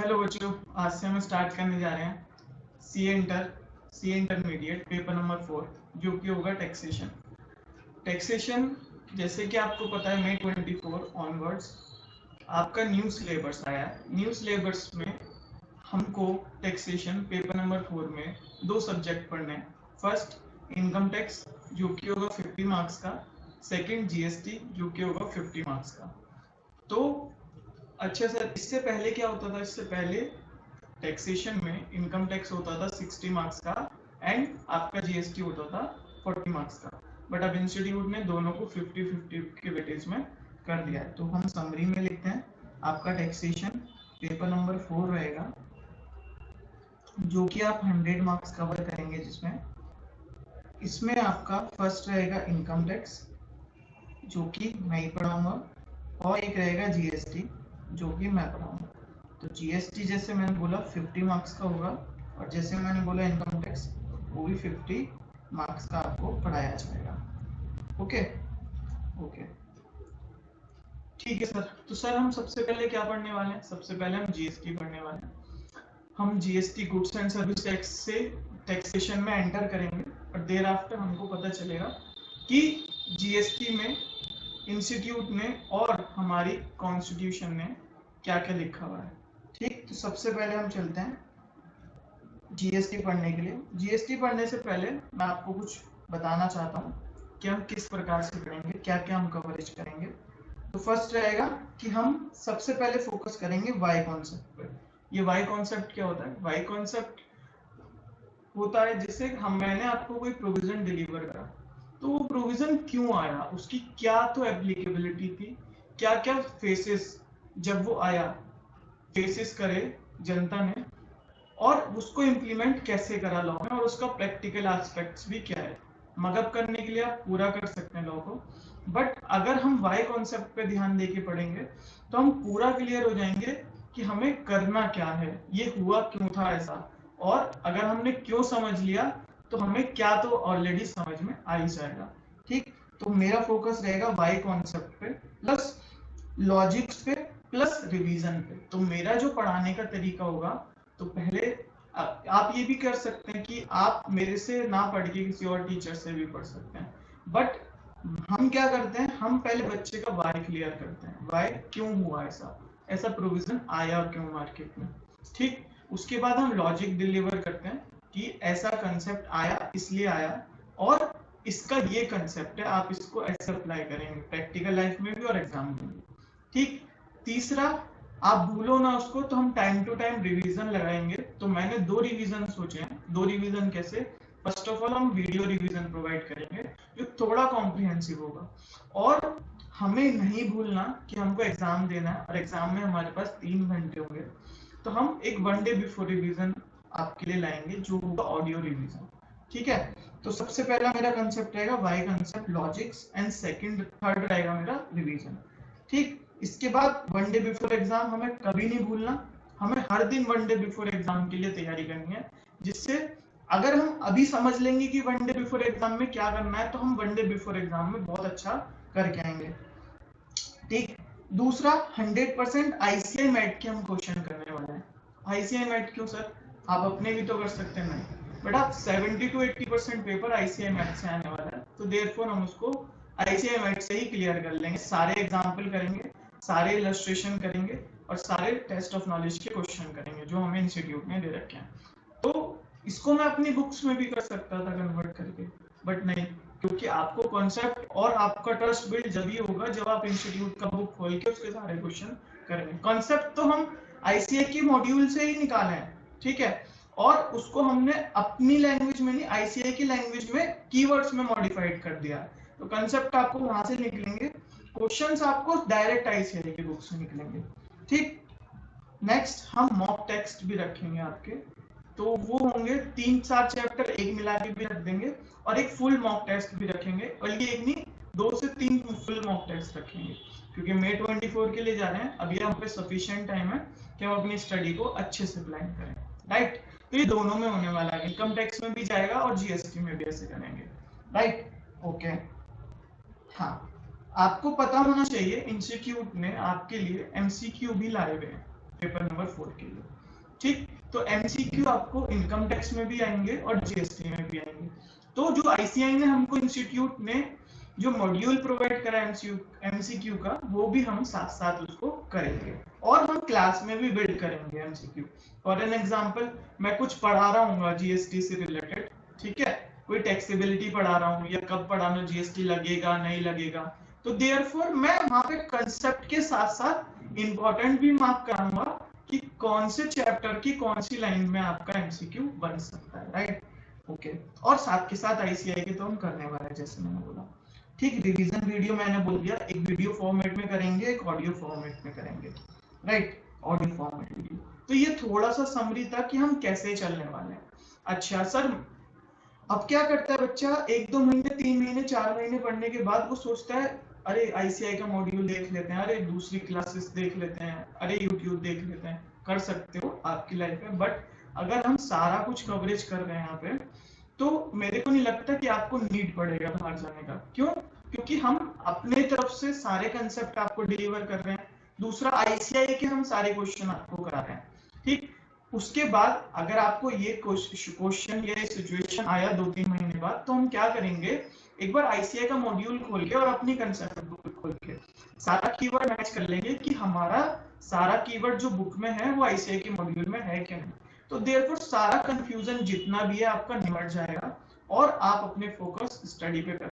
Hello बच्चों, आज से हम स्टार्ट करने जा रहे हैं सी इंटरमीडिएट पेपर नंबर 4 जो कि होगा टैक्सेशन। टैक्सेशन जैसे कि आपको पता है मई 24 ऑनवर्ड्स आपका न्यू सिलेबस आया है। न्यू सिलेबस में हमको टैक्सेशन पेपर नंबर 4 में दो सब्जेक्ट पढ़ने हैं। फर्स्ट इनकम टैक्स जो कि होगा 50 मार्क्स का, सेकंड जीएसटी जो कि होगा 50 मार्क्स का। तो अच्छा सर, इससे पहले क्या होता था? इससे पहले टैक्सेशन में इनकम टैक्स होता था 60 मार्क्स का एंड आपका जीएसटी होता था 40 मार्क्स का, बट अब इंस्टीट्यूट ने दोनों को 50-50 के वेटेज में कर दिया है। तो हम समरी में लिखते हैं आपका टैक्सेशन पेपर नंबर 4 रहेगा जो कि आप 100 मार्क्स कवर करेंगे, जिसमें इसमें आपका फर्स्ट रहेगा इनकम टैक्स जो कि मैं ही पढ़ाऊंगा और एक रहेगा जीएसटी जो कि मैं पढ़ाऊंगा। तो जीएसटी जैसे मैंने बोला 50 मार्क्स का होगा और जैसे मैंने बोला इनकम टैक्स वो भी 50 मार्क्स का आपको पढ़ाया जाएगा। ओके ओके ठीक है सर। तो सर हम सबसे पहले क्या पढ़ने वाले हैं? सबसे पहले हम जीएसटी पढ़ने वाले हैं। हम GST goods and service tax से टैक्सेशन में एंटर करेंगे और देर आफ्टर हमको पता चलेगा कि जीएसटी में इंस्टीट्यूट ने और हमारी कॉन्स्टिट्यूशन ने क्या क्या लिखा हुआ है। ठीक, तो सबसे पहले हम चलते हैं जीएसटी पढ़ने के लिए। जीएसटी पढ़ने से पहले मैं आपको कुछ बताना चाहता हूँ कि हम किस प्रकार से पढ़ेंगे, क्या क्या हम कवरेज करेंगे। तो फर्स्ट रहेगा कि हम सबसे पहले फोकस करेंगे वाई कॉन्सेप्ट पे। ये वाई कॉन्सेप्ट क्या होता है? वाई कॉन्सेप्ट होता है जिससे मैंने आपको कोई प्रोविजन डिलीवर करा, तो वो प्रोविजन क्यों आया, उसकी क्या तो एप्लीकेबिलिटी थी, क्या क्या फेसेस जब वो आया फेसेस करे जनता ने, और उसको इम्प्लीमेंट कैसे करा लॉ में, और उसका प्रैक्टिकल एस्पेक्ट्स भी क्या है। मगअप करने के लिए आप पूरा कर सकते हैं लॉ को, बट अगर हम वाई कॉन्सेप्ट पे ध्यान देके पढ़ेंगे तो हम पूरा क्लियर हो जाएंगे कि हमें करना क्या है, ये हुआ क्यों था ऐसा, और अगर हमने क्यों समझ लिया तो हमें क्या तो ऑलरेडी समझ में आ ही जाएगा। ठीक, तो मेरा फोकस रहेगा वाई कॉन्सेप्ट पे प्लस लॉजिक्स पे प्लस रिवीजन पे। तो मेरा जो पढ़ाने का तरीका होगा, तो पहले आप ये भी कर सकते हैं कि आप मेरे से ना पढ़ के किसी और टीचर से भी पढ़ सकते हैं, बट हम क्या करते हैं, हम पहले बच्चे का वाई क्लियर करते हैं, वाई क्यों हुआ ऐसा, ऐसा प्रोविजन आया क्यों मार्केट में। ठीक, उसके बाद हम लॉजिक डिलीवर करते हैं कि ऐसा कंसेप्ट आया इसलिए आया और इसका ये कंसेप्ट है, आप इसको ऐसे अप्लाई करेंगे प्रैक्टिकल लाइफ में भी और एग्जाम में भी। ठीक, तीसरा आप भूलो ना उसको, तो हम टाइम टू टाइम रिवीजन लगाएंगे। तो मैंने दो रिवीजन सोचे हैं। दो रिवीजन कैसे? फर्स्ट ऑफ ऑल हम वीडियो रिवीजन प्रोवाइड करेंगे जो थोड़ा कॉम्प्रिहेंसिव होगा, और हमें नहीं भूलना कि हमको एग्जाम देना है और एग्जाम में हमारे पास 3 घंटे होंगे, तो हम एक 1 डे बिफोर रिवीजन आपके लिए लाएंगे जो होगा ऑडियो रिवीजन। ठीक है, तो सबसे पहला मेरा कंसेप्ट रहेगा why concept, logics and third रहेगा मेरा रिवीजन। ठीक, इसके बाद 1 डे बिफोर एग्जाम हमें कभी नहीं भूलना, हमें हर दिन 1 डे बिफोर एग्जाम के लिए तैयारी करनी है, जिससे अगर हम अभी समझ लेंगे कि 1 डे बिफोर एग्जाम में क्या करना है, तो हम 1 डे बिफोर एग्जाम में बहुत अच्छा करके आएंगे। ठीक, दूसरा 100% आईसीआई मैट के हम क्वेश्चन करने वाले हैं। आईसीआई मैट क्यों सर? आप अपने भी तो कर सकते हैं, नहीं बट आप 70 to 80% पेपर आईसीआई मैट से आने वाला है, तो देयरफॉर हम उसको आईसीआई मैट से ही क्लियर कर लेंगे। सारे एग्जाम्पल करेंगे, सारे इलस्ट्रेशन करेंगे और सारे टेस्ट ऑफ नॉलेज के क्वेश्चन करेंगे जो हमें इंस्टीट्यूट ने दे रखे हैं। तो इसको मैं अपनी बुक्स में भी कर सकता था कन्वर्ट करके, बट नहीं, क्योंकि आपको कॉन्सेप्ट और आपका ट्रस्ट बिल्ड जब ही होगा जब आप इंस्टीट्यूट का बुक खोल के उसके सारे क्वेश्चन करेंगे। कॉन्सेप्ट तो हम आईसीआई के मॉड्यूल से ही निकाले हैं, ठीक है, और उसको हमने अपनी लैंग्वेज में नहीं, आईसीआई की लैंग्वेज में कीवर्ड्स में मॉडिफाइड कर दिया। तो कॉन्सेप्ट आपको वहां से निकलेंगे, क्वेश्चंस आपको डायरेक्ट आईसीआई की बुक से निकलेंगे। ठीक, नेक्स्ट हम मॉक टेक्स्ट भी रखेंगे आपके, तो वो होंगे 3-4 चैप्टर एक मिला के भी रख देंगे और एक फुल मॉक टेस्ट भी रखेंगे, और ये एक नहीं 2 से 3 फुल मॉक टेस्ट रखेंगे, क्योंकि मई 24 के लिए जा रहे हैं। अभी हम पे सफिशिएंट टाइम है कि हम अपनी स्टडी को अच्छे से प्लान करें, राइट। तो ये दोनों में होने वाला है, इनकम टैक्स में भी जाएगा और जीएसटी में भी ऐसे करेंगे, राइट। ओके, हाँ, आपको पता होना चाहिए इंस्टीट्यूट ने आपके लिए एमसीक्यू भी लाए हुए हैं। पेपर नंबर 4 के लिए। ठीक, तो एमसीक्यू आपको इनकम टैक्स में भी आएंगे और जीएसटी में भी आएंगे। तो जो आईसीआई ने हमको इंस्टीट्यूट ने जो मॉड्यूल प्रोवाइड करा एमसीक्यू का, वो भी हम साथ साथ उसको करेंगे और हम क्लास में भी बिल्ड करेंगे एमसीक्यू। फॉर एन एग्जांपल, मैं कुछ पढ़ा रहा हूँ जीएसटी से रिलेटेड, ठीक है, कोई टैक्सेबिलिटी पढ़ा रहा हूँ या कब पढ़ाना जीएसटी लगेगा नहीं लगेगा, तो देयरफॉर मैं वहां पे कंसेप्ट के साथ साथ इंपॉर्टेंट भी मार्क करूंगा कि कौन से चैप्टर की कौन सी लाइन में आपका एमसीक्यू बन सकता है, राइट। ओके, और साथ के साथ आईसीआई के तो हम करने वाले हैं जैसे मैंने बोला। ठीक, रिवीजन वीडियो मैंने बोल दिया, एक वीडियो फॉर्मेट में करेंगे, एक ऑडियो फॉर्मेट में करेंगे, राइट, ऑडियो फॉर्मेट वीडियो। तो ये थोड़ा सा समरी था कि हम कैसे चलने वाले हैं। अच्छा सर, अब क्या करता है बच्चा, 1-2 महीने 3 महीने 4 महीने पढ़ने के बाद वो सोचता है अरे आईसीआई का मॉड्यूल देख लेते हैं, अरे दूसरी क्लासेस देख लेते हैं, अरे यूट्यूब देख लेते हैं। कर सकते हो आपकी लाइफ में, बट अगर हम सारा कुछ कवरेज कर रहे हैं यहाँ पे, तो मेरे को नहीं लगता कि आपको नीड पड़ेगा बाहर जाने का। क्यों? क्योंकि हम अपने तरफ से सारे कंसेप्ट आपको डिलीवर कर रहे हैं। दूसरा, आईसीआई के हम सारे क्वेश्चन आपको करा रहे हैं। ठीक, उसके बाद अगर आपको ये क्वेश्चन या सिचुएशन आया 2-3 महीने बाद, तो हम क्या करेंगे, एक बार आईसीआई का मॉड्यूल खोल के और अपनी कंसेप्ट बुक खोल के सारा कीवर्ड मैच कर लेंगे कि हमारा सारा कीवर्ड जो बुक में है वो आईसीआई के मॉड्यूल में है क्या नहीं। तो देयरफॉर सारा कंफ्यूजन जितना भी है आपका निमट जाएगा और आप अपने फोकस स्टडी पे कर